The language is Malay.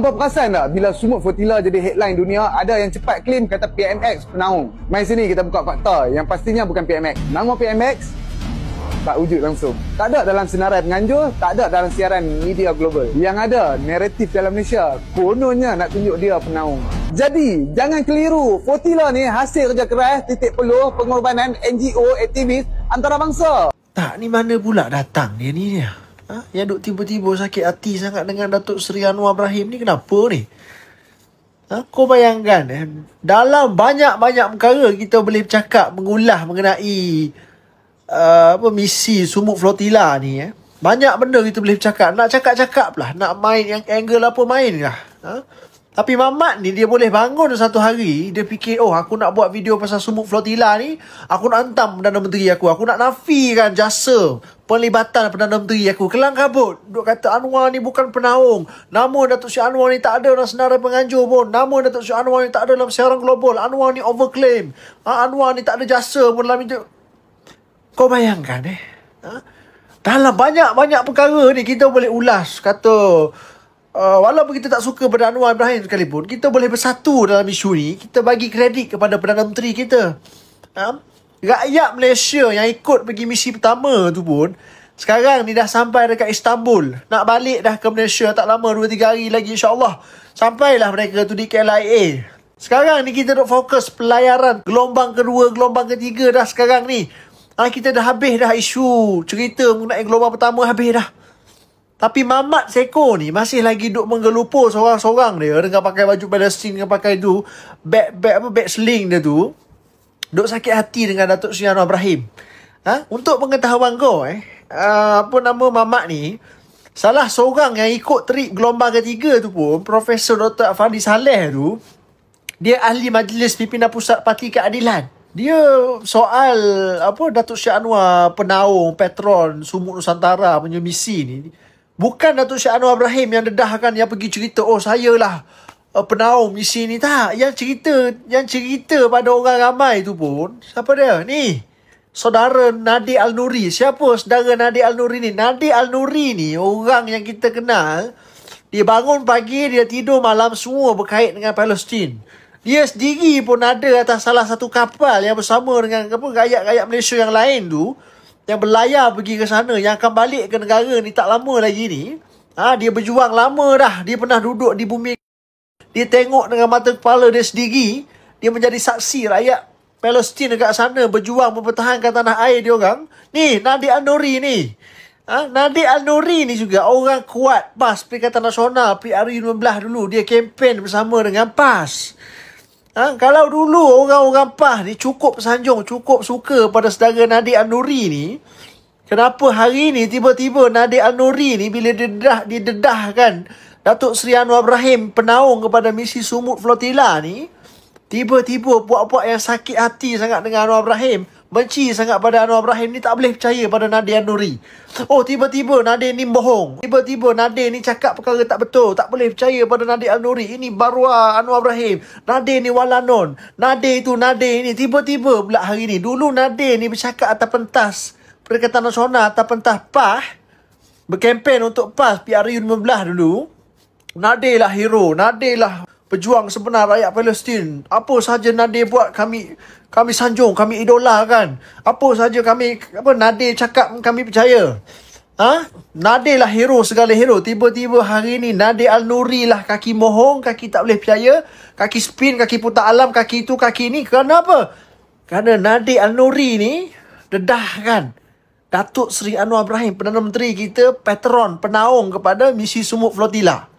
Hampa perasan tak bila Sumut Flotilla jadi headline dunia, ada yang cepat claim kata PMX penaung. Mai sini kita buka fakta yang pastinya bukan PMX. Nama PMX tak wujud langsung. Tak ada dalam senarai penganjur, tak ada dalam siaran media global. Yang ada naratif dalam Malaysia, kononnya nak tunjuk dia penaung. Jadi, jangan keliru. Flotilla ni hasil kerja keras, titik peluh, pengorbanan NGO, aktivis antarabangsa. Tak, ni mana pula datang dia ni? Yang duk tiba-tiba sakit hati sangat dengan Datuk Seri Anwar Ibrahim ni kenapa ni? Kau bayangkan dalam banyak-banyak perkara kita boleh bercakap mengulas mengenai misi Sumut Flotilla ni. Banyak benda kita boleh bercakap. Nak cakap-cakap lah, nak main yang angle apa main lah. Tapi Mamat ni dia boleh bangun satu hari, dia fikir, oh aku nak buat video pasal Sumut Flotilla ni, aku nak hantam Perdana Menteri aku nak nafikan jasa pelibatan Perdana Menteri aku. Kelang kabut, duk kata Anwar ni bukan penaung, nama Datuk Seri Anwar ni tak ada dalam senarai penganjur pun, nama Datuk Seri Anwar ni tak ada dalam siaran global, Anwar ni overclaim, Anwar ni tak ada jasa pun dalam itu. Kau bayangkan dalam banyak-banyak perkara ni kita boleh ulas, kata walaupun kita tak suka pada Anwar Ibrahim sekalipun, kita boleh bersatu dalam isu ni. Kita bagi kredit kepada Perdana Menteri kita. Rakyat Malaysia yang ikut pergi misi pertama tu pun sekarang ni dah sampai dekat Istanbul. Nak balik dah ke Malaysia tak lama, 2-3 hari lagi insyaAllah. Sampailah mereka tu di KLIA. Sekarang ni kita duk fokus pelayaran gelombang kedua, gelombang ketiga dah sekarang ni. Kita dah habis dah isu cerita mengenai gelombang pertama, habis dah. Tapi Mamat Seko ni masih lagi duk menggelupur seorang-seorang dia dengan pakai baju Palestin, dengan pakai tu bag sling dia tu. Duk sakit hati dengan Datuk Seri Anwar Ibrahim. Untuk pengetahuan kau Mamat ni salah seorang yang ikut trip gelombang ketiga tu pun, Profesor Dr. Afandi Saleh tu, dia ahli Majlis Pimpinan Pusat Parti Keadilan. Dia soal Datuk Seri Anwar penaung patron Sumut Nusantara punya misi ni, bukan Datuk Seri Anwar Ibrahim yang dedahkan, yang pergi cerita, oh saya lah penaung misi ni. Tak. Yang cerita pada orang ramai tu pun, siapa dia? Ni, saudara Nadi Al-Nuri. Siapa saudara Nadi Al-Nuri ni? Nadi Al-Nuri ni orang yang kita kenal. Dia bangun pagi, dia tidur malam, semua berkait dengan Palestin. Dia sendiri pun ada atas salah satu kapal yang bersama dengan rakyat-rakyat Malaysia yang lain tu, yang berlayar pergi ke sana, yang akan balik ke negara ni tak lama lagi ni. Dia berjuang lama dah. Dia pernah duduk di bumi. Dia tengok dengan mata kepala dia sendiri. Dia menjadi saksi rakyat Palestin dekat sana berjuang mempertahankan tanah air dia orang. Ni, Nadi Al-Nuri ni. Nadi Al-Nuri ni juga orang kuat PAS, Perikatan Nasional, PRU15 dulu. Dia kempen bersama dengan PAS. Kalau dulu orang-orang PAS ni cukup sanjung, cukup suka pada saudara Nadi Al-Nuri ni, kenapa hari ni tiba-tiba Nadi Al-Nuri ni bila didedahkan Datuk Seri Anwar Ibrahim penaung kepada misi Sumut Flotilla ni, tiba-tiba puak-puak yang sakit hati sangat dengan Anwar Ibrahim, benci sangat pada Anwar Ibrahim ni, tak boleh percaya pada Nadi Al-Nuri. Oh, tiba-tiba Nadi ni bohong. Tiba-tiba Nadi ni cakap perkara tak betul. Tak boleh percaya pada Nadi Al-Nuri. Ini baruah Anwar Ibrahim. Nadi ni walanon. Nadi ni. Tiba-tiba pula hari ni. Dulu Nadi ni bercakap atas pentas Perikatan Nasional, atas pentas PAS. Berkempen untuk PAS, PRU15 dulu. Nadi lah hero. Nadi lah pejuang sebenar rakyat Palestin. Apa sahaja Nadi buat, kami sanjung, kami idolakan. Apa sahaja Nadi cakap, kami percaya. Nadi lah hero, segala hero. Tiba-tiba hari ni Nadi Al-Nuri lah kaki mohong, kaki tak boleh percaya, kaki spin, kaki putar alam, kaki tu, kaki ni. Kerana apa? Kerana Nadi Al-Nuri ni dedahkan Datuk Seri Anwar Ibrahim, Perdana Menteri kita, patron penaung kepada misi Sumut Flotilla.